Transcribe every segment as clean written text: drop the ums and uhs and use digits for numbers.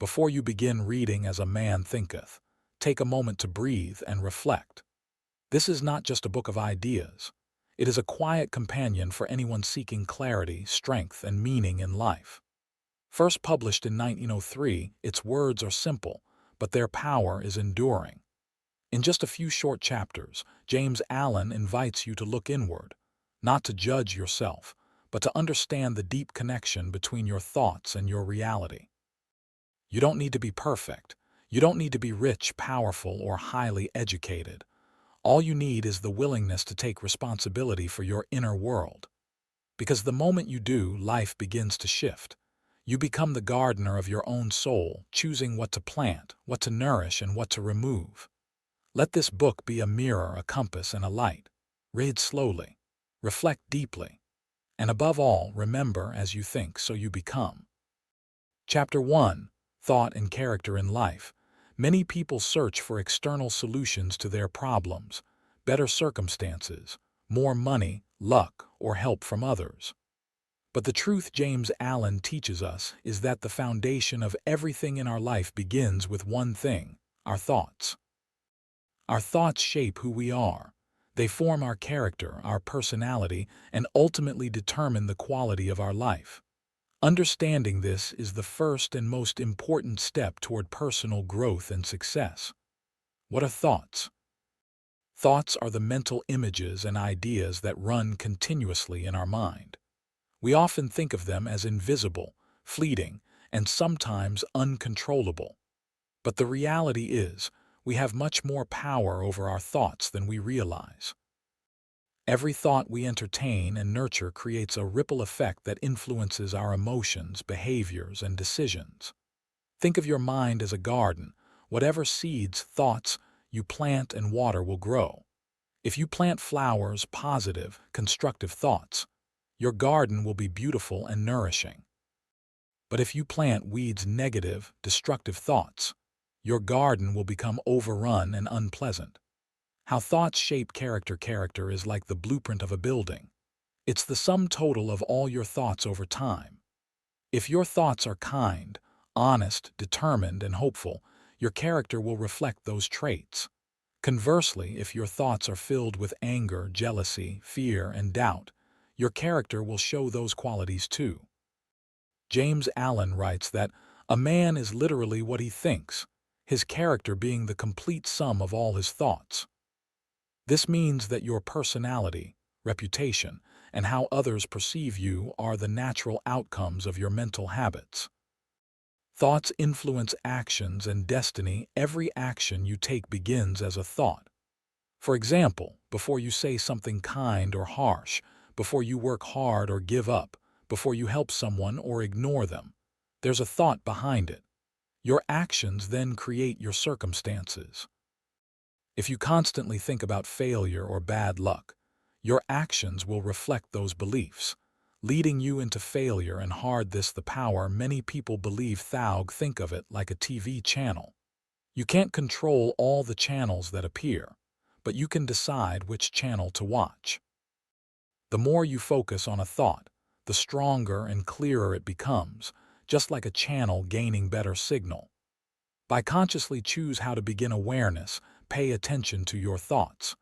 Before you begin reading As a Man Thinketh, take a moment to breathe and reflect. This is not just a book of ideas. It is a quiet companion for anyone seeking clarity, strength, and meaning in life. First published in 1903, its words are simple, but their power is enduring. In just a few short chapters, James Allen invites you to look inward, not to judge yourself, but to understand the deep connection between your thoughts and your reality. You don't need to be perfect. You don't need to be rich, powerful, or highly educated. All you need is the willingness to take responsibility for your inner world. Because the moment you do, life begins to shift. You become the gardener of your own soul, choosing what to plant, what to nourish, and what to remove. Let this book be a mirror, a compass, and a light. Read slowly. Reflect deeply. And above all, remember, as you think, so you become. Chapter 1. Thought and Character in Life. Many people search for external solutions to their problems, better circumstances, more money, luck, or help from others. But the truth James Allen teaches us is that the foundation of everything in our life begins with one thing: our thoughts. Our thoughts shape who we are. They form our character, our personality, and ultimately determine the quality of our life. Understanding this is the first and most important step toward personal growth and success. What are thoughts? Thoughts are the mental images and ideas that run continuously in our mind. We often think of them as invisible, fleeting, and sometimes uncontrollable. But the reality is, we have much more power over our thoughts than we realize. Every thought we entertain and nurture creates a ripple effect that influences our emotions, behaviors, and decisions. Think of your mind as a garden. Whatever seeds, thoughts you plant and water will grow. If you plant flowers, positive, constructive thoughts, your garden will be beautiful and nourishing. But if you plant weeds, negative, destructive thoughts, your garden will become overrun and unpleasant. How thoughts shape character. Character is like the blueprint of a building. It's the sum total of all your thoughts over time. If your thoughts are kind, honest, determined, and hopeful, your character will reflect those traits. Conversely, if your thoughts are filled with anger, jealousy, fear, and doubt, your character will show those qualities too. James Allen writes that a man is literally what he thinks, his character being the complete sum of all his thoughts. This means that your personality, reputation, and how others perceive you are the natural outcomes of your mental habits. Thoughts influence actions and destiny. Every action you take begins as a thought. For example, before you say something kind or harsh, before you work hard or give up, before you help someone or ignore them, there's a thought behind it. Your actions then create your circumstances. If you constantly think about failure or bad luck, your actions will reflect those beliefs, leading you into failure and hard. This the power many people believe. Think of it like a TV channel. You can't control all the channels that appear, but you can decide which channel to watch. The more you focus on a thought, the stronger and clearer it becomes, just like a channel gaining better signal. By consciously choose how to begin awareness, pay attention to your thoughts.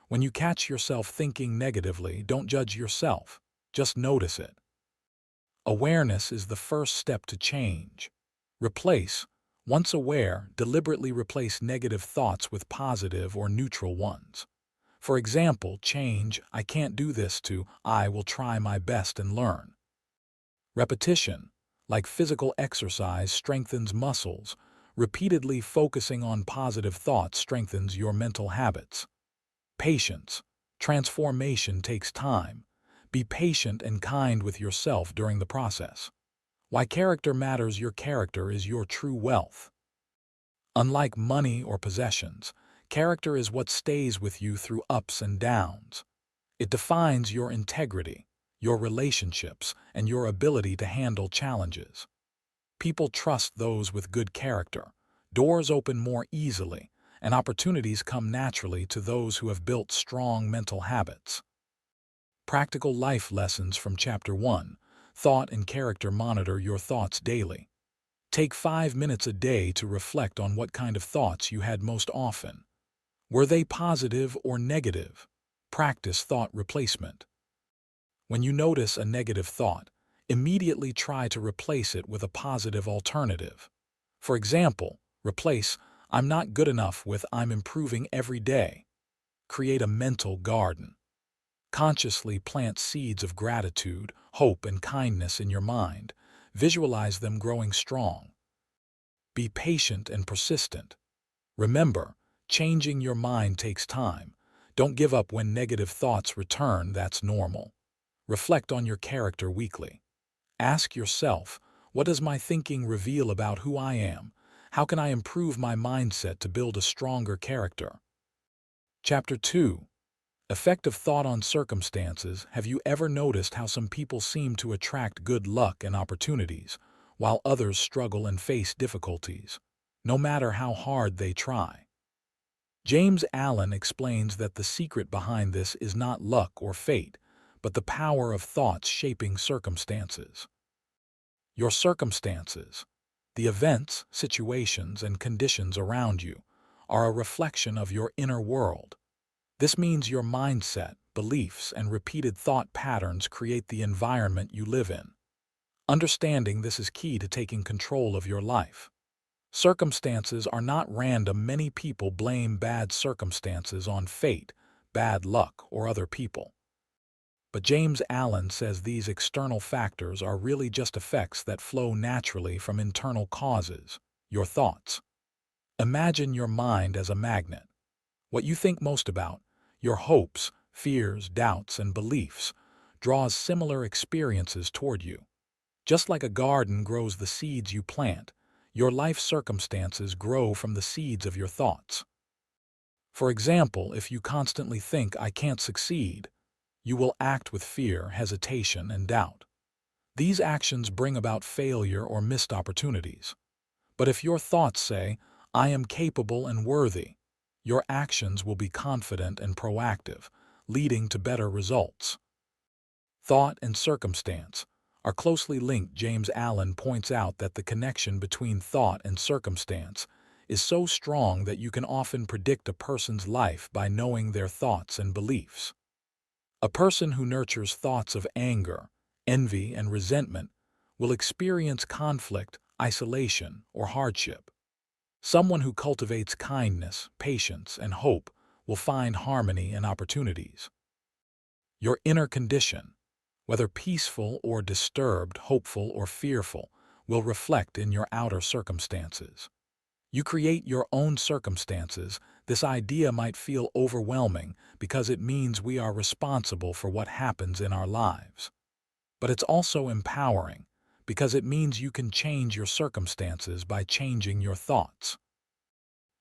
When you catch yourself thinking negatively, don't judge yourself, just notice it. Awareness is the first step to change. Once aware, deliberately replace negative thoughts with positive or neutral ones. For example, change "I can't do this" to "I will try my best and learn." Repetition, like physical exercise, strengthens muscles. Repeatedly focusing on positive thoughts strengthens your mental habits. Patience. Transformation takes time. Be patient and kind with yourself during the process. Why character matters. Your character is your true wealth. Unlike money or possessions, character is what stays with you through ups and downs. It defines your integrity, your relationships, and your ability to handle challenges. People trust those with good character. Doors open more easily, and opportunities come naturally to those who have built strong mental habits. Practical life lessons from Chapter 1. Thought and Character. Monitor your thoughts daily. Take 5 minutes a day to reflect on what kind of thoughts you had most often. Were they positive or negative? Practice thought replacement. When you notice a negative thought, immediately try to replace it with a positive alternative. For example, replace "I'm not good enough" with "I'm improving every day." Create a mental garden. Consciously plant seeds of gratitude, hope, and kindness in your mind. Visualize them growing strong. Be patient and persistent. Remember, changing your mind takes time. Don't give up when negative thoughts return, that's normal. Reflect on your character weekly. Ask yourself, what does my thinking reveal about who I am? How can I improve my mindset to build a stronger character? Chapter 2. Effect of thought on circumstances. Have you ever noticed how some people seem to attract good luck and opportunities, while others struggle and face difficulties, no matter how hard they try? James Allen explains that the secret behind this is not luck or fate, but the power of thoughts shaping circumstances. Your circumstances, the events, situations, and conditions around you, are a reflection of your inner world. This means your mindset, beliefs, and repeated thought patterns create the environment you live in. Understanding this is key to taking control of your life. Circumstances are not random. Many people blame bad circumstances on fate, bad luck, or other people. But James Allen says these external factors are really just effects that flow naturally from internal causes, your thoughts. Imagine your mind as a magnet. What you think most about, your hopes, fears, doubts, and beliefs, draws similar experiences toward you. Just like a garden grows the seeds you plant, your life circumstances grow from the seeds of your thoughts. For example, if you constantly think "I can't succeed," you will act with fear, hesitation, and doubt. These actions bring about failure or missed opportunities. But if your thoughts say, "I am capable and worthy," your actions will be confident and proactive, leading to better results. Thought and circumstance are closely linked. James Allen points out that the connection between thought and circumstance is so strong that you can often predict a person's life by knowing their thoughts and beliefs. A person who nurtures thoughts of anger, envy, and resentment will experience conflict, isolation, or hardship. Someone who cultivates kindness, patience, and hope will find harmony and opportunities. Your inner condition, whether peaceful or disturbed, hopeful or fearful, will reflect in your outer circumstances. You create your own circumstances. This idea might feel overwhelming because it means we are responsible for what happens in our lives. But it's also empowering because it means you can change your circumstances by changing your thoughts.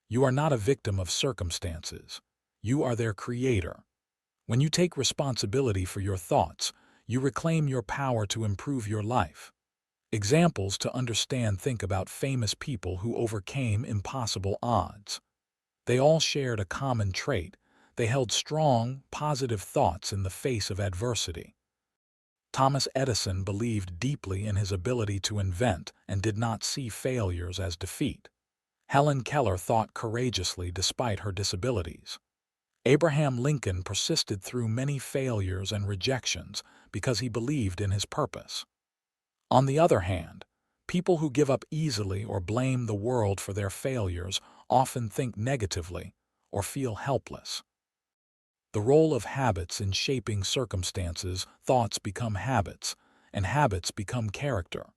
You are not a victim of circumstances. You are their creator. When you take responsibility for your thoughts, you reclaim your power to improve your life. Examples to understand: think about famous people who overcame impossible odds. They all shared a common trait. They held strong, positive thoughts in the face of adversity. Thomas Edison believed deeply in his ability to invent and did not see failures as defeat. Helen Keller thought courageously despite her disabilities. Abraham Lincoln persisted through many failures and rejections because he believed in his purpose. On the other hand, people who give up easily or blame the world for their failures often think negatively or feel helpless. The role of habits in shaping circumstances: thoughts become habits, and habits become character.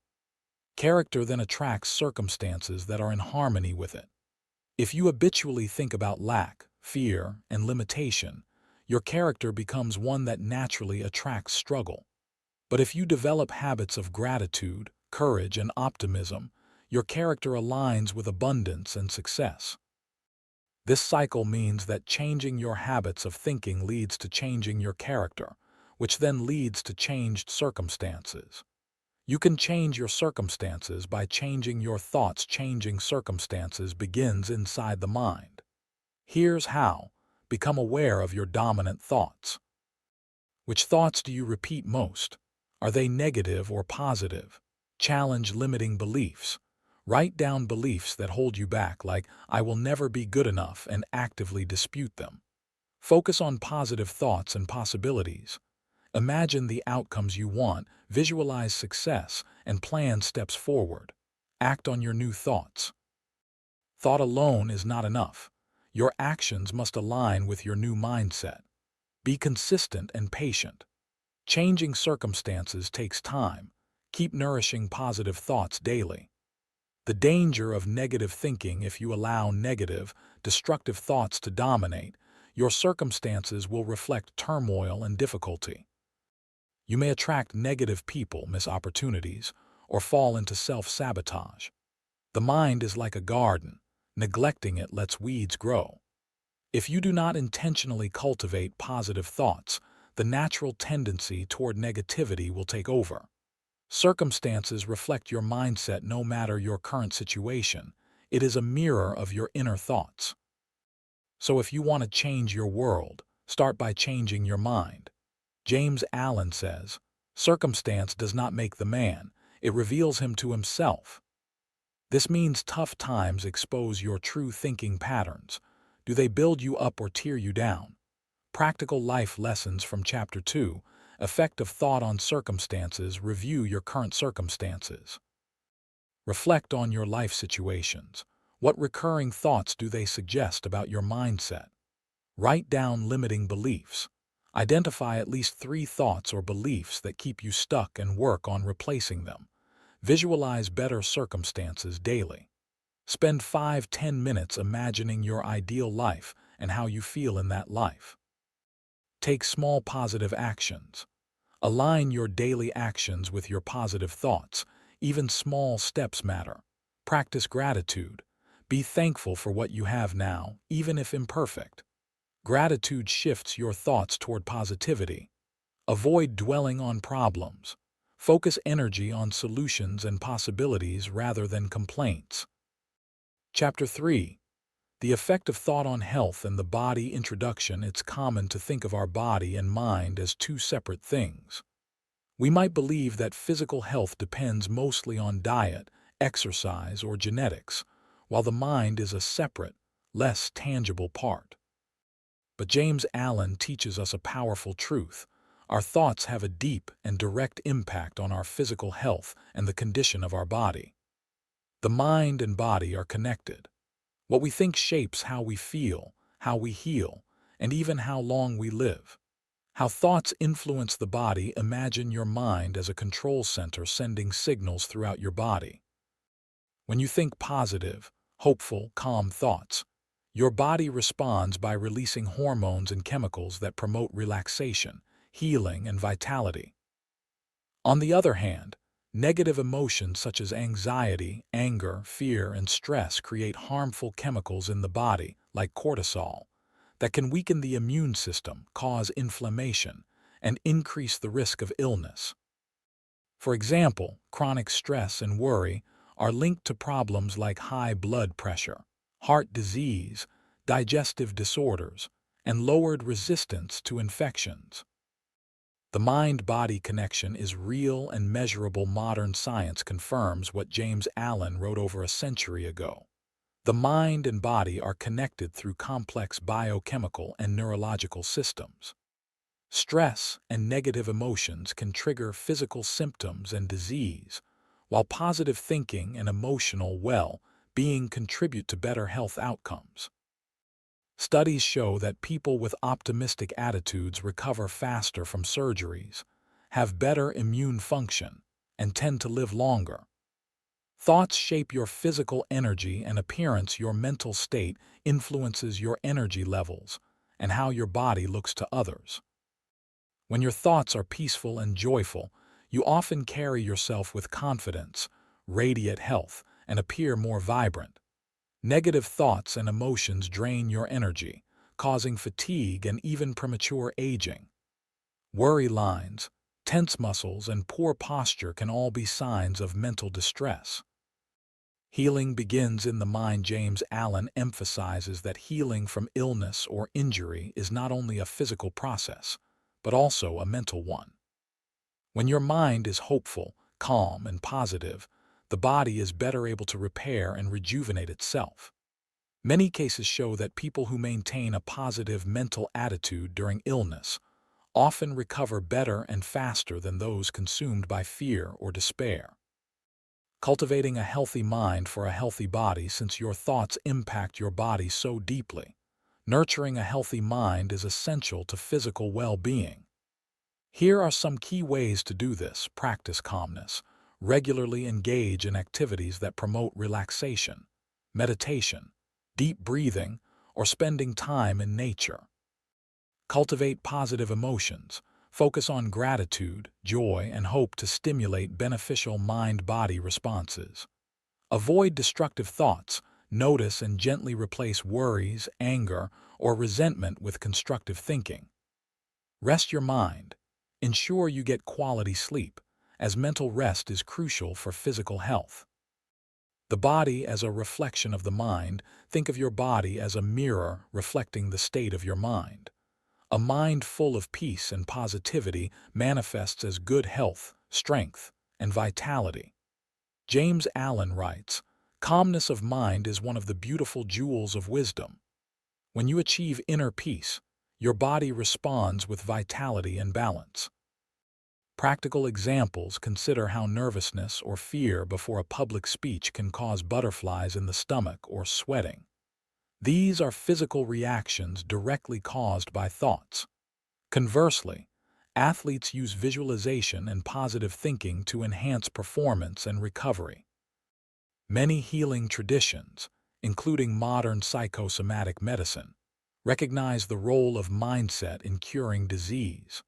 Character then attracts circumstances that are in harmony with it. If you habitually think about lack, fear, and limitation, your character becomes one that naturally attracts struggle. But if you develop habits of gratitude, courage, and optimism, your character aligns with abundance and success. This cycle means that changing your habits of thinking leads to changing your character, which then leads to changed circumstances. You can change your circumstances by changing your thoughts. Changing circumstances begins inside the mind. Here's how. Become aware of your dominant thoughts. Which thoughts do you repeat most? Are they negative or positive? Challenge limiting beliefs. Write down beliefs that hold you back, like "I will never be good enough," and actively dispute them. Focus on positive thoughts and possibilities. Imagine the outcomes you want, visualize success, and plan steps forward. Act on your new thoughts. Thought alone is not enough. Your actions must align with your new mindset. Be consistent and patient. Changing circumstances takes time. Keep nourishing positive thoughts daily. The danger of negative thinking: if you allow negative, destructive thoughts to dominate, your circumstances will reflect turmoil and difficulty. You may attract negative people, miss opportunities, or fall into self-sabotage. The mind is like a garden. Neglecting it lets weeds grow. If you do not intentionally cultivate positive thoughts, the natural tendency toward negativity will take over. Circumstances reflect your mindset. No matter your current situation, it is a mirror of your inner thoughts. So if you want to change your world, start by changing your mind. James Allen says, "Circumstance does not make the man, it reveals him to himself." This means tough times expose your true thinking patterns. Do they build you up or tear you down? Practical life lessons from Chapter 2, Effect of Thought on Circumstances. Review your current circumstances. Reflect on your life situations. What recurring thoughts do they suggest about your mindset? Write down limiting beliefs. Identify at least 3 thoughts or beliefs that keep you stuck and work on replacing them. Visualize better circumstances daily. Spend 5–10 minutes imagining your ideal life and how you feel in that life. Take small positive actions. Align your daily actions with your positive thoughts. Even small steps matter. Practice gratitude. Be thankful for what you have now, even if imperfect. Gratitude shifts your thoughts toward positivity. Avoid dwelling on problems. Focus energy on solutions and possibilities rather than complaints. Chapter 3. The Effect of Thought on Health and the Body. Introduction. It's common to think of our body and mind as 2 separate things. We might believe that physical health depends mostly on diet, exercise, or genetics, while the mind is a separate, less tangible part. But James Allen teaches us a powerful truth. Our thoughts have a deep and direct impact on our physical health and the condition of our body. The mind and body are connected. What we think shapes how we feel, how we heal, and even how long we live. How thoughts influence the body. Imagine your mind as a control center sending signals throughout your body. When you think positive, hopeful, calm thoughts, your body responds by releasing hormones and chemicals that promote relaxation, healing, and vitality. On the other hand, negative emotions such as anxiety, anger, fear, and stress create harmful chemicals in the body, like cortisol, that can weaken the immune system, cause inflammation, and increase the risk of illness. For example, chronic stress and worry are linked to problems like high blood pressure, heart disease, digestive disorders, and lowered resistance to infections. The mind-body connection is real and measurable. Modern science confirms what James Allen wrote over a century ago. The mind and body are connected through complex biochemical and neurological systems. Stress and negative emotions can trigger physical symptoms and disease, while positive thinking and emotional well-being contribute to better health outcomes. Studies show that people with optimistic attitudes recover faster from surgeries, have better immune function, and tend to live longer. Thoughts shape your physical energy and appearance. Your mental state influences your energy levels and how your body looks to others. When your thoughts are peaceful and joyful, you often carry yourself with confidence, radiate health, and appear more vibrant. Negative thoughts and emotions drain your energy, causing fatigue and even premature aging. Worry lines, tense muscles, and poor posture can all be signs of mental distress. Healing begins in the mind. James Allen emphasizes that healing from illness or injury is not only a physical process, but also a mental one. When your mind is hopeful, calm, and positive, the body is better able to repair and rejuvenate itself. Many cases show that people who maintain a positive mental attitude during illness often recover better and faster than those consumed by fear or despair. Cultivating a healthy mind for a healthy body. Since your thoughts impact your body so deeply, nurturing a healthy mind is essential to physical well-being. Here are some key ways to do this. Practice calmness. Regularly engage in activities that promote relaxation, meditation, deep breathing, or spending time in nature. Cultivate positive emotions. Focus on gratitude, joy, and hope to stimulate beneficial mind-body responses. Avoid destructive thoughts. Notice and gently replace worries, anger, or resentment with constructive thinking. Rest your mind. Ensure you get quality sleep, as mental rest is crucial for physical health. The body as a reflection of the mind. Think of your body as a mirror reflecting the state of your mind. A mind full of peace and positivity manifests as good health, strength, and vitality. James Allen writes, "Calmness of mind is one of the beautiful jewels of wisdom. When you achieve inner peace, your body responds with vitality and balance." Practical examples. Consider how nervousness or fear before a public speech can cause butterflies in the stomach or sweating. These are physical reactions directly caused by thoughts. Conversely, athletes use visualization and positive thinking to enhance performance and recovery. Many healing traditions, including modern psychosomatic medicine, recognize the role of mindset in curing disease.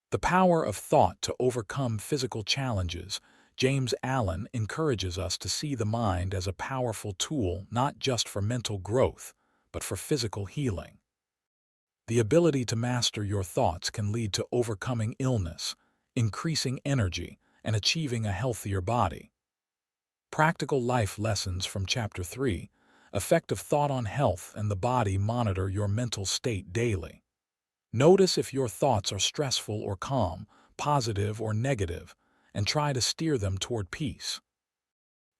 The power of thought to overcome physical challenges. James Allen encourages us to see the mind as a powerful tool not just for mental growth, but for physical healing. The ability to master your thoughts can lead to overcoming illness, increasing energy, and achieving a healthier body. Practical life lessons from Chapter 3. Effect of thought on health and the body. Monitor your mental state daily. Notice if your thoughts are stressful or calm, positive or negative, and try to steer them toward peace.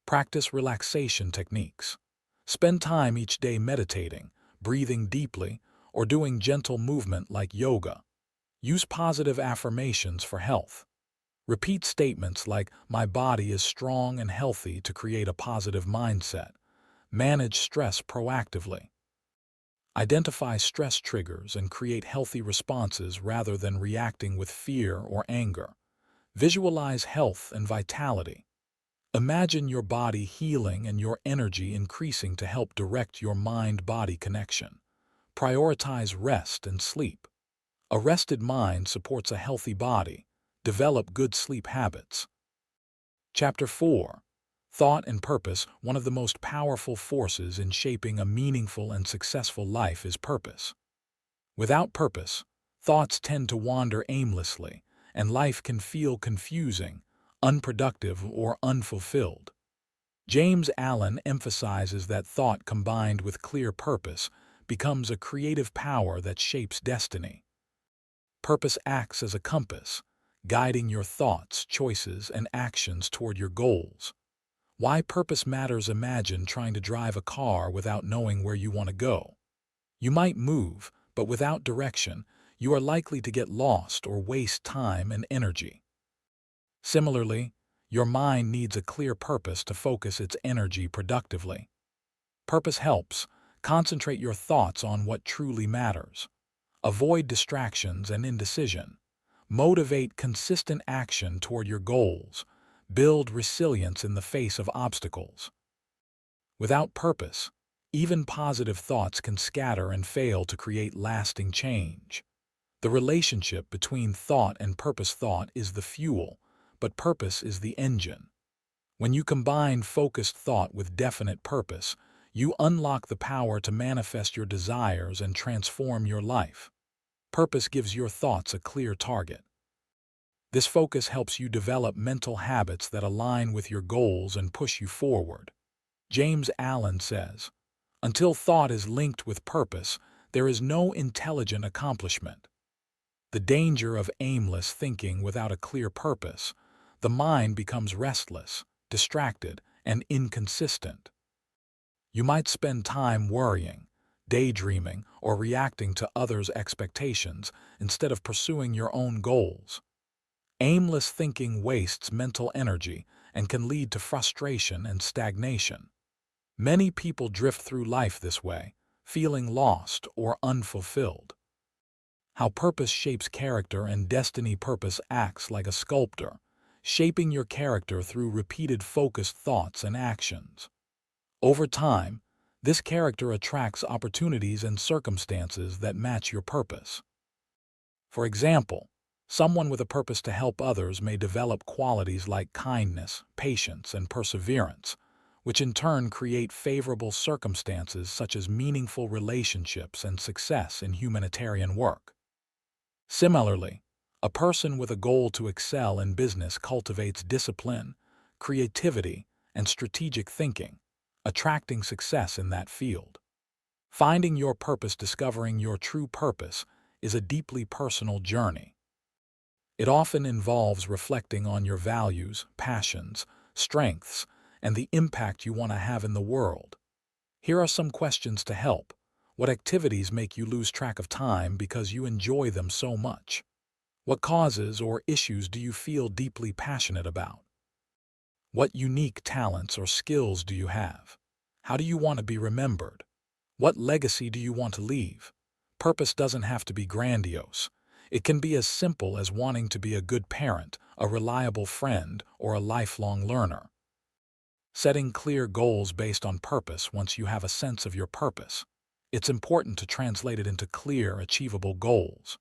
Practice relaxation techniques. Spend time each day meditating, breathing deeply, or doing gentle movement like yoga. Use positive affirmations for health. Repeat statements like, "My body is strong and healthy," to create a positive mindset. Manage stress proactively. Identify stress triggers and create healthy responses rather than reacting with fear or anger. Visualize health and vitality. Imagine your body healing and your energy increasing to help direct your mind-body connection. Prioritize rest and sleep. A rested mind supports a healthy body. Develop good sleep habits. Chapter 4. Thought and purpose. One of the most powerful forces in shaping a meaningful and successful life is purpose. Without purpose, thoughts tend to wander aimlessly, and life can feel confusing, unproductive, or unfulfilled. James Allen emphasizes that thought combined with clear purpose becomes a creative power that shapes destiny. Purpose acts as a compass, guiding your thoughts, choices, and actions toward your goals. Why purpose matters. Imagine trying to drive a car without knowing where you want to go. You might move, but without direction, you are likely to get lost or waste time and energy. Similarly, your mind needs a clear purpose to focus its energy productively. Purpose helps concentrate your thoughts on what truly matters. Avoid distractions and indecision. Motivate consistent action toward your goals. Build resilience in the face of obstacles. Without purpose, even positive thoughts can scatter and fail to create lasting change. The relationship between thought and purpose. Thought is the fuel, but purpose is the engine. When you combine focused thought with definite purpose, you unlock the power to manifest your desires and transform your life. Purpose gives your thoughts a clear target. This focus helps you develop mental habits that align with your goals and push you forward. James Allen says, "Until thought is linked with purpose, there is no intelligent accomplishment." The danger of aimless thinking. Without a clear purpose, the mind becomes restless, distracted, and inconsistent. You might spend time worrying, daydreaming, or reacting to others' expectations instead of pursuing your own goals. Aimless thinking wastes mental energy and can lead to frustration and stagnation. Many people drift through life this way, feeling lost or unfulfilled. How purpose shapes character and destiny. Purpose acts like a sculptor, shaping your character through repeated focused thoughts and actions. Over time, this character attracts opportunities and circumstances that match your purpose. For example, someone with a purpose to help others may develop qualities like kindness, patience, and perseverance, which in turn create favorable circumstances such as meaningful relationships and success in humanitarian work. Similarly, a person with a goal to excel in business cultivates discipline, creativity, and strategic thinking, attracting success in that field. Finding your purpose, discovering your true purpose, is a deeply personal journey. It often involves reflecting on your values, passions, strengths, and the impact you want to have in the world. Here are some questions to help. What activities make you lose track of time because you enjoy them so much? What causes or issues do you feel deeply passionate about? What unique talents or skills do you have? How do you want to be remembered? What legacy do you want to leave? Purpose doesn't have to be grandiose. It can be as simple as wanting to be a good parent, a reliable friend, or a lifelong learner. Setting clear goals based on purpose. Once you have a sense of your purpose, it's important to translate it into clear, achievable goals.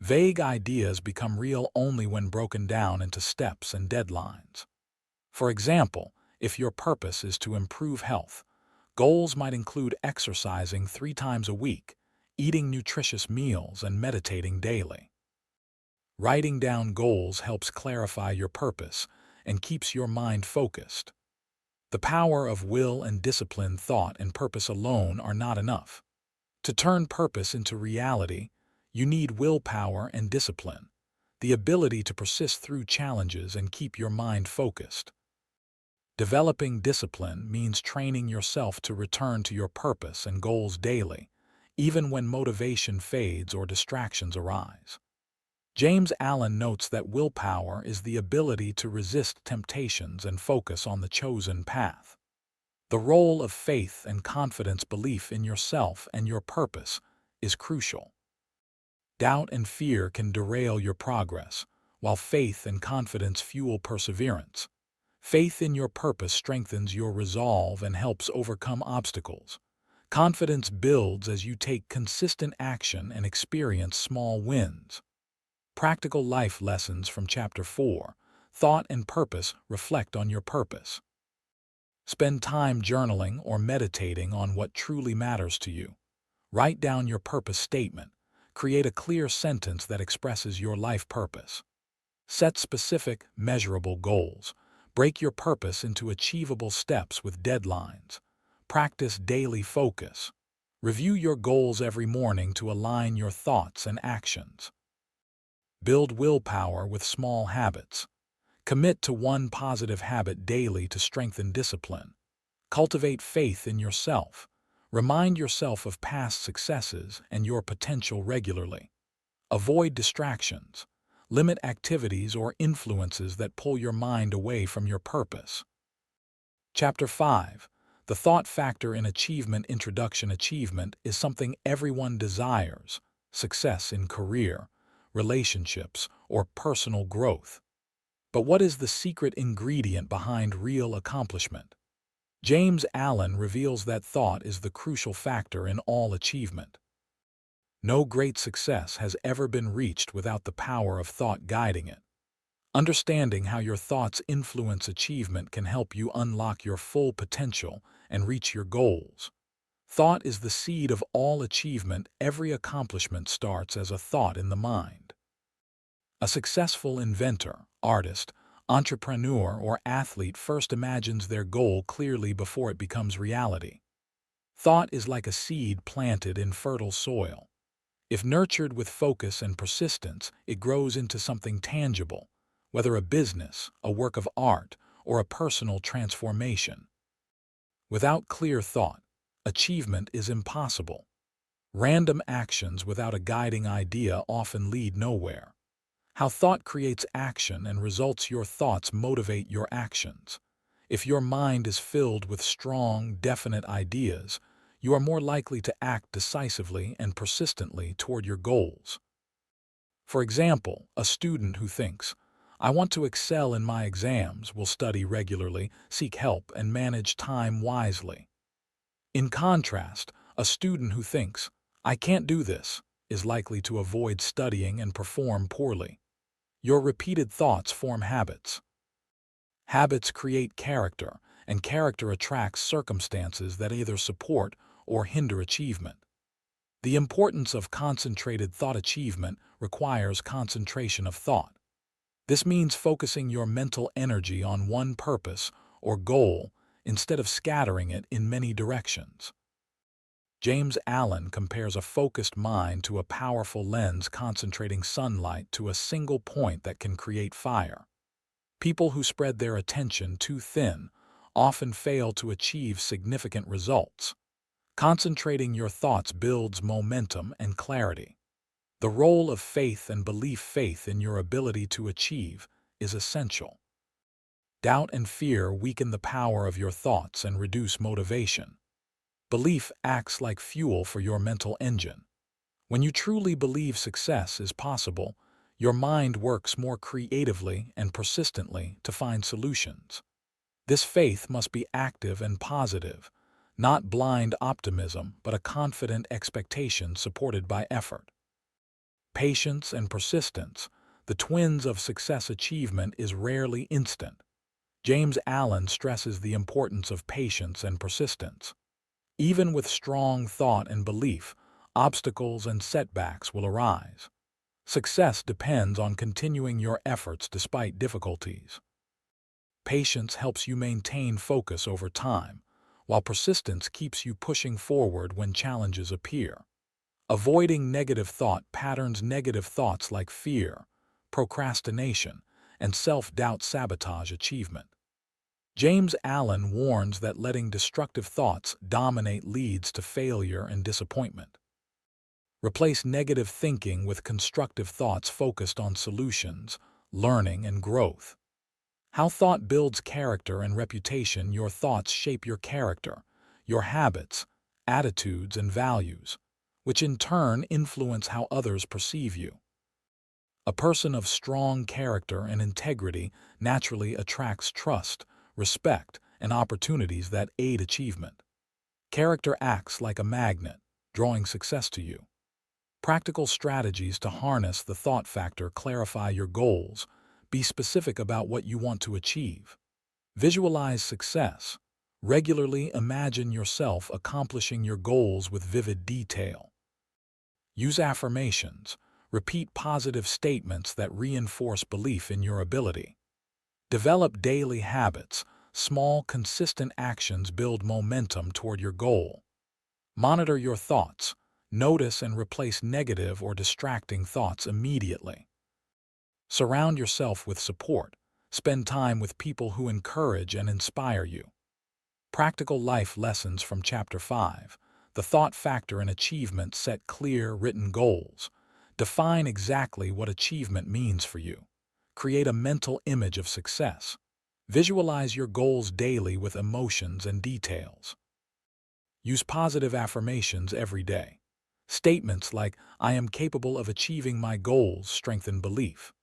Vague ideas become real only when broken down into steps and deadlines. For example, if your purpose is to improve health, goals might include exercising 3 times a week, eating nutritious meals, and meditating daily. Writing down goals helps clarify your purpose and keeps your mind focused. The power of will and discipline. Thought and purpose alone are not enough. To turn purpose into reality, you need willpower and discipline, the ability to persist through challenges and keep your mind focused. Developing discipline means training yourself to return to your purpose and goals daily, even when motivation fades or distractions arise. James Allen notes that willpower is the ability to resist temptations and focus on the chosen path. The role of faith and confidence, belief in yourself and your purpose, is crucial. Doubt and fear can derail your progress, while faith and confidence fuel perseverance. Faith in your purpose strengthens your resolve and helps overcome obstacles. Confidence builds as you take consistent action and experience small wins. Practical life lessons from Chapter 4. Thought and purpose. Reflect on your purpose. Spend time journaling or meditating on what truly matters to you. Write down your purpose statement. Create a clear sentence that expresses your life purpose. Set specific, measurable goals. Break your purpose into achievable steps with deadlines. Practice daily focus. Review your goals every morning to align your thoughts and actions. Build willpower with small habits. Commit to one positive habit daily to strengthen discipline. Cultivate faith in yourself. Remind yourself of past successes and your potential regularly. Avoid distractions. Limit activities or influences that pull your mind away from your purpose. Chapter 5. The Thought Factor in Achievement. Introduction. Achievement is something everyone desires: success in career, relationships, or personal growth. But what is the secret ingredient behind real accomplishment? James Allen reveals that thought is the crucial factor in all achievement. No great success has ever been reached without the power of thought guiding it. Understanding how your thoughts influence achievement can help you unlock your full potential and reach your goals. Thought is the seed of all achievement. Every accomplishment starts as a thought in the mind. A successful inventor, artist, entrepreneur, or athlete first imagines their goal clearly before it becomes reality. Thought is like a seed planted in fertile soil. If nurtured with focus and persistence, it grows into something tangible, whether a business, a work of art, or a personal transformation. Without clear thought, achievement is impossible. Random actions without a guiding idea often lead nowhere. How thought creates action and results. Your thoughts motivate your actions. If your mind is filled with strong, definite ideas, you are more likely to act decisively and persistently toward your goals. For example, a student who thinks, "I want to excel in my exams," will study regularly, seek help, and manage time wisely. In contrast, a student who thinks, "I can't do this," is likely to avoid studying and perform poorly. Your repeated thoughts form habits. Habits create character, and character attracts circumstances that either support or hinder achievement. The importance of concentrated thought. Achievement requires concentration of thought. This means focusing your mental energy on one purpose or goal instead of scattering it in many directions. James Allen compares a focused mind to a powerful lens concentrating sunlight to a single point that can create fire. People who spread their attention too thin often fail to achieve significant results. Concentrating your thoughts builds momentum and clarity. The role of faith and belief. Faith in your ability to achieve is essential. Doubt and fear weaken the power of your thoughts and reduce motivation. Belief acts like fuel for your mental engine. When you truly believe success is possible, your mind works more creatively and persistently to find solutions. This faith must be active and positive, not blind optimism, but a confident expectation supported by effort. Patience and persistence, the twins of success. Achievement is rarely instant. James Allen stresses the importance of patience and persistence. Even with strong thought and belief, obstacles and setbacks will arise. Success depends on continuing your efforts despite difficulties. Patience helps you maintain focus over time, while persistence keeps you pushing forward when challenges appear. Avoiding negative thought patterns. Negative thoughts like fear, procrastination, and self-doubt sabotage achievement. James Allen warns that letting destructive thoughts dominate leads to failure and disappointment. Replace negative thinking with constructive thoughts focused on solutions, learning, and growth. How thought builds character and reputation. Your thoughts shape your character, your habits, attitudes, and values, which in turn influence how others perceive you. A person of strong character and integrity naturally attracts trust, respect, and opportunities that aid achievement. Character acts like a magnet, drawing success to you. Practical strategies to harness the thought factor. Clarify your goals. Be specific about what you want to achieve. Visualize success. Regularly imagine yourself accomplishing your goals with vivid detail. Use affirmations. Repeat positive statements that reinforce belief in your ability. Develop daily habits. Small, consistent actions build momentum toward your goal. Monitor your thoughts. Notice and replace negative or distracting thoughts immediately. Surround yourself with support. Spend time with people who encourage and inspire you. Practical life lessons from Chapter 5. The thought factor in achievement. Set clear, written goals. Define exactly what achievement means for you. Create a mental image of success. Visualize your goals daily with emotions and details. Use positive affirmations every day. Statements like, "I am capable of achieving my goals," strengthen belief.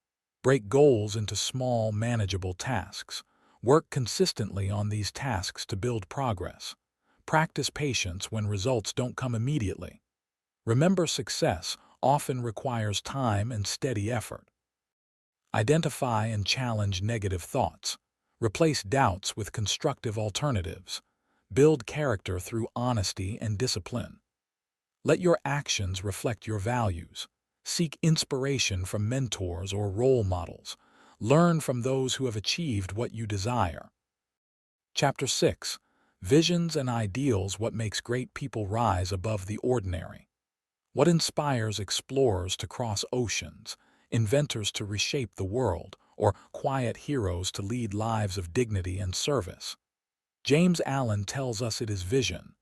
Break goals into small, manageable tasks. Work consistently on these tasks to build progress. Practice patience when results don't come immediately. Remember, success often requires time and steady effort. Identify and challenge negative thoughts. Replace doubts with constructive alternatives. Build character through honesty and discipline. Let your actions reflect your values. Seek inspiration from mentors or role models. Learn from those who have achieved what you desire. Chapter 6. Visions and Ideals. What makes great people rise above the ordinary? What inspires explorers to cross oceans, inventors to reshape the world, or quiet heroes to lead lives of dignity and service. James Allen tells us it is vision,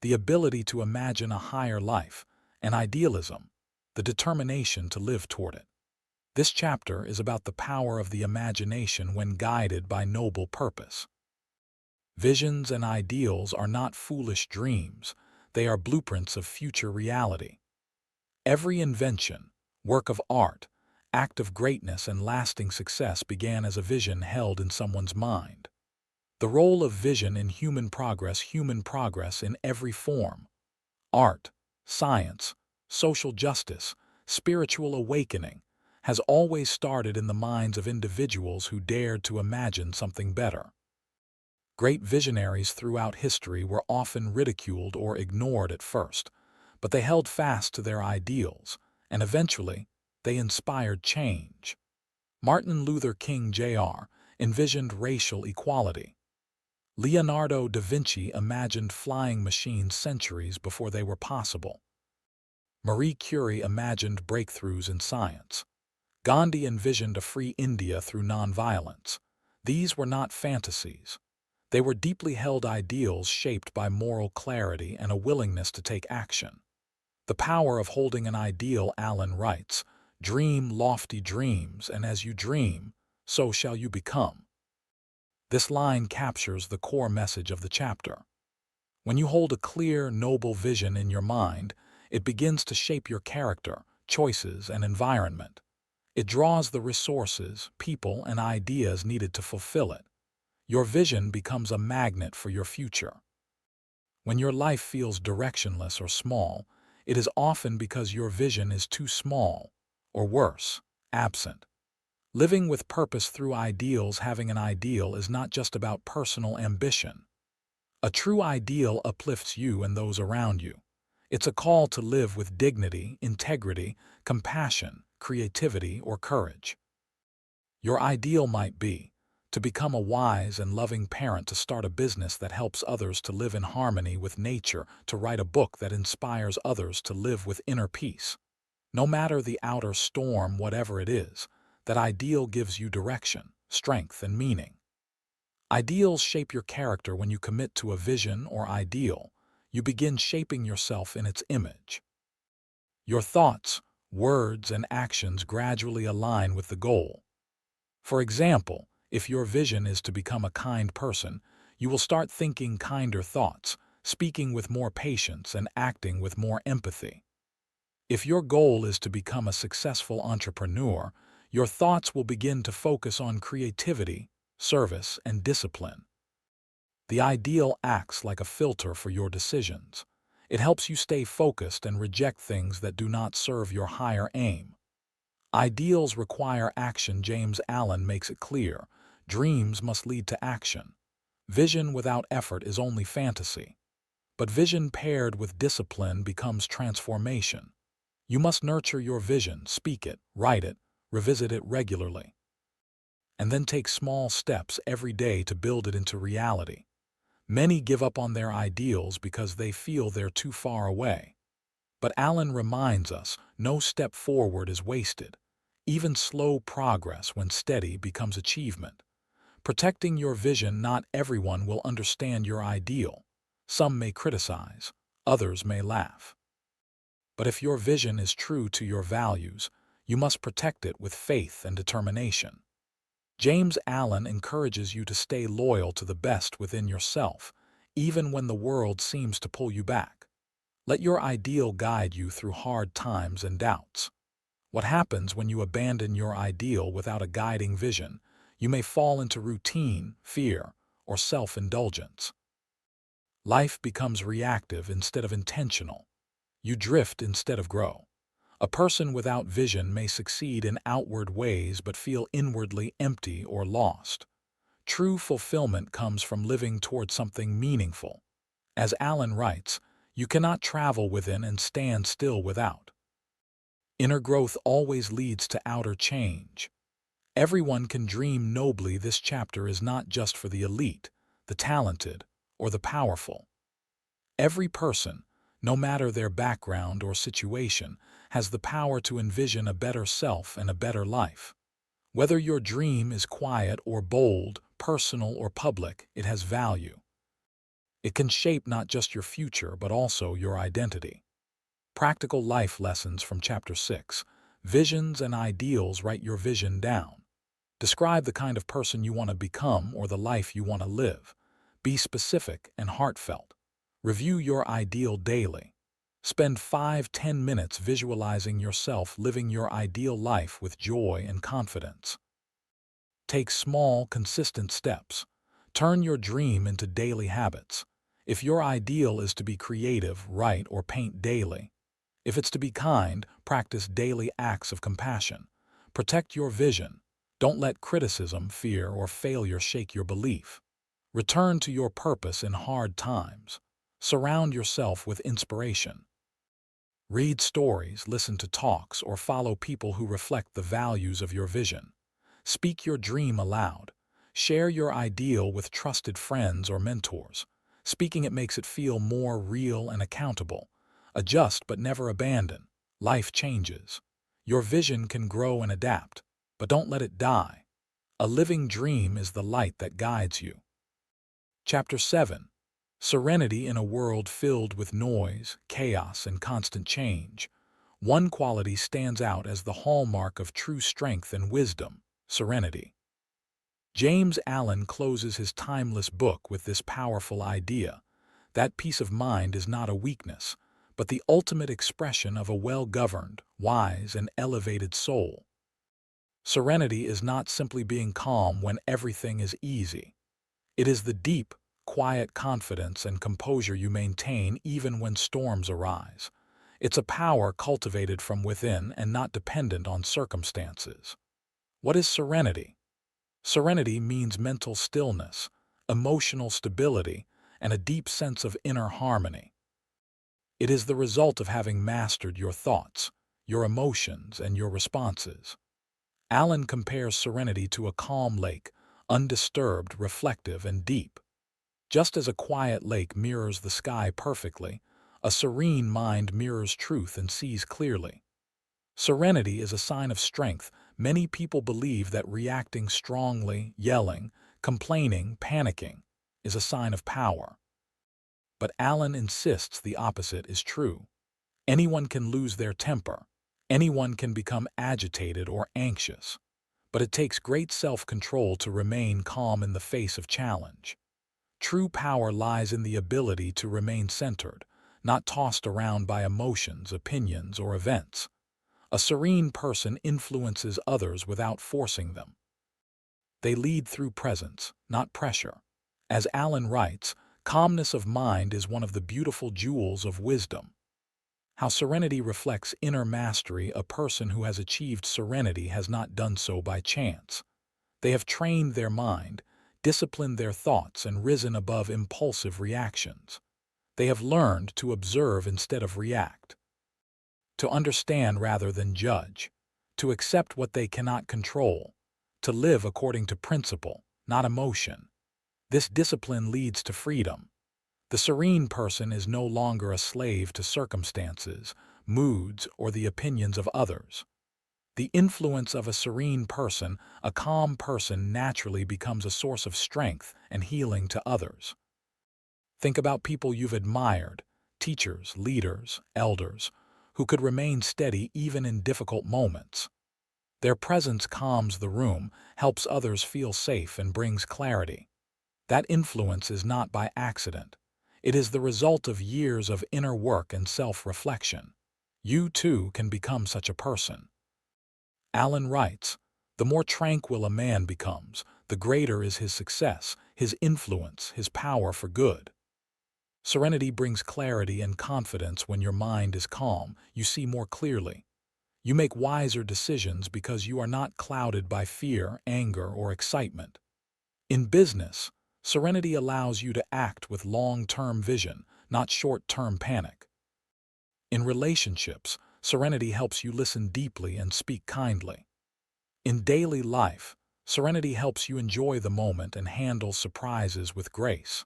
the ability to imagine a higher life, and idealism, the determination to live toward it. This chapter is about the power of the imagination when guided by noble purpose. Visions and ideals are not foolish dreams, they are blueprints of future reality. Every invention, work of art, act of greatness and lasting success began as a vision held in someone's mind. The role of vision in human progress in every form, art, science, social justice, spiritual awakening, has always started in the minds of individuals who dared to imagine something better. Great visionaries throughout history were often ridiculed or ignored at first, but they held fast to their ideals, and eventually, they inspired change. Martin Luther King Jr. envisioned racial equality. Leonardo da Vinci imagined flying machines centuries before they were possible. Marie Curie imagined breakthroughs in science. Gandhi envisioned a free India through nonviolence. These were not fantasies. They were deeply held ideals shaped by moral clarity and a willingness to take action. The power of holding an ideal, Allen writes, "Dream lofty dreams, and as you dream, so shall you become." This line captures the core message of the chapter. When you hold a clear, noble vision in your mind, it begins to shape your character, choices, and environment. It draws the resources, people, and ideas needed to fulfill it. Your vision becomes a magnet for your future. When your life feels directionless or small, it is often because your vision is too small, or worse, absent. Living with purpose through ideals. Having an ideal is not just about personal ambition. A true ideal uplifts you and those around you. It's a call to live with dignity, integrity, compassion, creativity, or courage. Your ideal might be to become a wise and loving parent, to start a business that helps others to live in harmony with nature, to write a book that inspires others to live with inner peace. No matter the outer storm, whatever it is, that ideal gives you direction, strength, and meaning. Ideals shape your character. When you commit to a vision or ideal, you begin shaping yourself in its image. Your thoughts, words, and actions gradually align with the goal. For example, if your vision is to become a kind person, you will start thinking kinder thoughts, speaking with more patience, and acting with more empathy. If your goal is to become a successful entrepreneur, your thoughts will begin to focus on creativity, service, and discipline. The ideal acts like a filter for your decisions. It helps you stay focused and reject things that do not serve your higher aim. Ideals require action. James Allen makes it clear, dreams must lead to action. Vision without effort is only fantasy. But vision paired with discipline becomes transformation. You must nurture your vision, speak it, write it, revisit it regularly, and then take small steps every day to build it into reality. Many give up on their ideals because they feel they're too far away. But Allen reminds us, no step forward is wasted. Even slow progress, when steady, becomes achievement. Protecting your vision. Not everyone will understand your ideal. Some may criticize, others may laugh. But if your vision is true to your values, you must protect it with faith and determination. James Allen encourages you to stay loyal to the best within yourself, even when the world seems to pull you back. Let your ideal guide you through hard times and doubts. What happens when you abandon your ideal without a guiding vision? You may fall into routine, fear, or self-indulgence. Life becomes reactive instead of intentional. You drift instead of grow. A person without vision may succeed in outward ways but feel inwardly empty or lost. True fulfillment comes from living toward something meaningful. As Allen writes, you cannot travel within and stand still without. Inner growth always leads to outer change. Everyone can dream nobly. This chapter is not just for the elite, the talented, or the powerful. Every person, no matter their background or situation, has the power to envision a better self and a better life. Whether your dream is quiet or bold, personal or public, it has value. It can shape not just your future, but also your identity. Practical life lessons from Chapter 6. Visions and ideals. Write your vision down. Describe the kind of person you want to become or the life you want to live. Be specific and heartfelt. Review your ideal daily. Spend 5–10 minutes visualizing yourself living your ideal life with joy and confidence. Take small, consistent steps. Turn your dream into daily habits. If your ideal is to be creative, write or paint daily. If it's to be kind, practice daily acts of compassion. Protect your vision. Don't let criticism, fear, or failure shake your belief. Return to your purpose in hard times. Surround yourself with inspiration. Read stories, listen to talks, or follow people who reflect the values of your vision. Speak your dream aloud. Share your ideal with trusted friends or mentors. Speaking it makes it feel more real and accountable. Adjust but never abandon. Life changes. Your vision can grow and adapt, but don't let it die. A living dream is the light that guides you. Chapter 7. Serenity in a world filled with noise, chaos, and constant change. One quality stands out as the hallmark of true strength and wisdom: serenity. James Allen closes his timeless book with this powerful idea: that peace of mind is not a weakness, but the ultimate expression of a well-governed, wise, and elevated soul. Serenity is not simply being calm when everything is easy. It is the deep, quiet confidence and composure you maintain even when storms arise. It's a power cultivated from within and not dependent on circumstances. What is serenity? Serenity means mental stillness, emotional stability, and a deep sense of inner harmony. It is the result of having mastered your thoughts, your emotions, and your responses. Allen compares serenity to a calm lake, undisturbed, reflective, and deep. Just as a quiet lake mirrors the sky perfectly, a serene mind mirrors truth and sees clearly. Serenity is a sign of strength. Many people believe that reacting strongly, yelling, complaining, panicking, is a sign of power. But Allen insists the opposite is true. Anyone can lose their temper. Anyone can become agitated or anxious. But it takes great self-control to remain calm in the face of challenge. True power lies in the ability to remain centered, not tossed around by emotions, opinions, or events. A serene person influences others without forcing them. They lead through presence, not pressure. As Allen writes, calmness of mind is one of the beautiful jewels of wisdom. How serenity reflects inner mastery. A person who has achieved serenity has not done so by chance. They have trained their mind, disciplined their thoughts, and risen above impulsive reactions. They have learned to observe instead of react, to understand rather than judge, to accept what they cannot control, to live according to principle, not emotion. This discipline leads to freedom. The serene person is no longer a slave to circumstances, moods, or the opinions of others. The influence of a serene person, a calm person, naturally becomes a source of strength and healing to others. Think about people you've admired, teachers, leaders, elders, who could remain steady even in difficult moments. Their presence calms the room, helps others feel safe, and brings clarity. That influence is not by accident. It is the result of years of inner work and self-reflection. You, too, can become such a person. Allen writes, "The more tranquil a man becomes, the greater is his success, his influence, his power for good." Serenity brings clarity and confidence. When your mind is calm, you see more clearly. You make wiser decisions because you are not clouded by fear, anger, or excitement. In business, serenity allows you to act with long-term vision, not short-term panic. In relationships, serenity helps you listen deeply and speak kindly. In daily life, serenity helps you enjoy the moment and handle surprises with grace.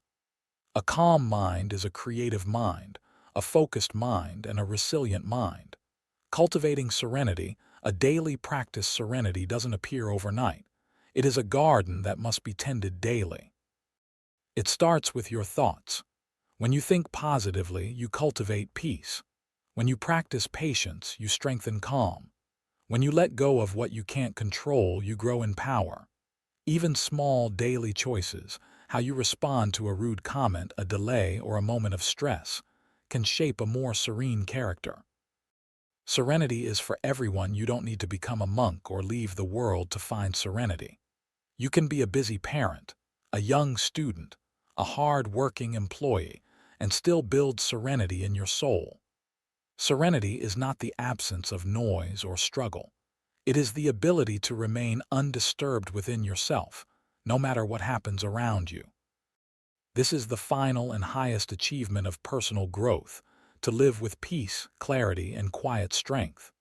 A calm mind is a creative mind, a focused mind, and a resilient mind. Cultivating serenity, A daily practice serenity doesn't appear overnight. It is a garden that must be tended daily. It starts with your thoughts. When you think positively, you cultivate peace. When you practice patience, you strengthen calm. When you let go of what you can't control, you grow in power. Even small daily choices, how you respond to a rude comment, a delay, or a moment of stress, can shape a more serene character. Serenity is for everyone. You don't need to become a monk or leave the world to find serenity. You can be a busy parent, a young student, a hard-working employee, and still build serenity in your soul. Serenity is not the absence of noise or struggle. It is the ability to remain undisturbed within yourself, no matter what happens around you. This is the final and highest achievement of personal growth, to live with peace, clarity, and quiet strength.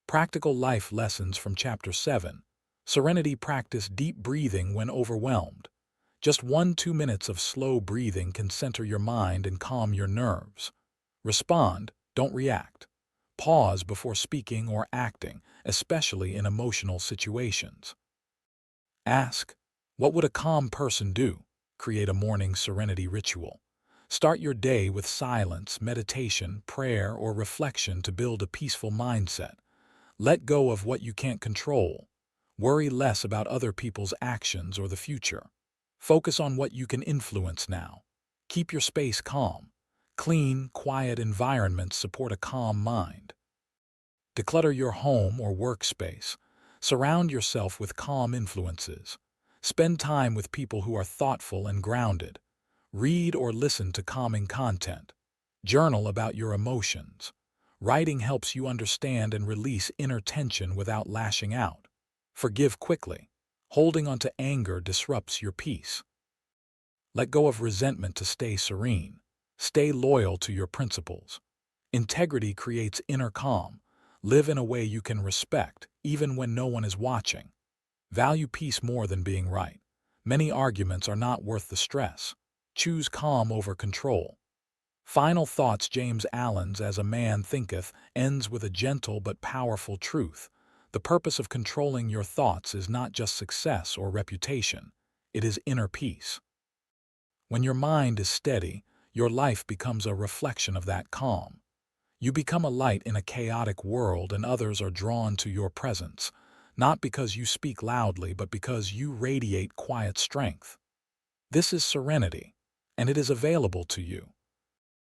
Practical life lessons from Chapter 7. Serenity. Practice deep breathing when overwhelmed. Just 1-2 minutes of slow breathing can center your mind and calm your nerves. Respond, don't react. Pause before speaking or acting, especially in emotional situations. Ask, what would a calm person do? Create a morning serenity ritual. Start your day with silence, meditation, prayer, or reflection to build a peaceful mindset. Let go of what you can't control. Worry less about other people's actions or the future. Focus on what you can influence now. Keep your space calm. Clean, quiet environments support a calm mind. Declutter your home or workspace. Surround yourself with calm influences. Spend time with people who are thoughtful and grounded. Read or listen to calming content. Journal about your emotions. Writing helps you understand and release inner tension without lashing out. Forgive quickly. Holding on to anger disrupts your peace. Let go of resentment to stay serene. Stay loyal to your principles. Integrity creates inner calm. Live in a way you can respect, even when no one is watching. Value peace more than being right. Many arguments are not worth the stress. Choose calm over control. Final thoughts. James Allen's As a Man Thinketh ends with a gentle but powerful truth. The purpose of controlling your thoughts is not just success or reputation. It is inner peace. When your mind is steady, your life becomes a reflection of that calm. You become a light in a chaotic world, and others are drawn to your presence, not because you speak loudly, but because you radiate quiet strength. This is serenity, and it is available to you.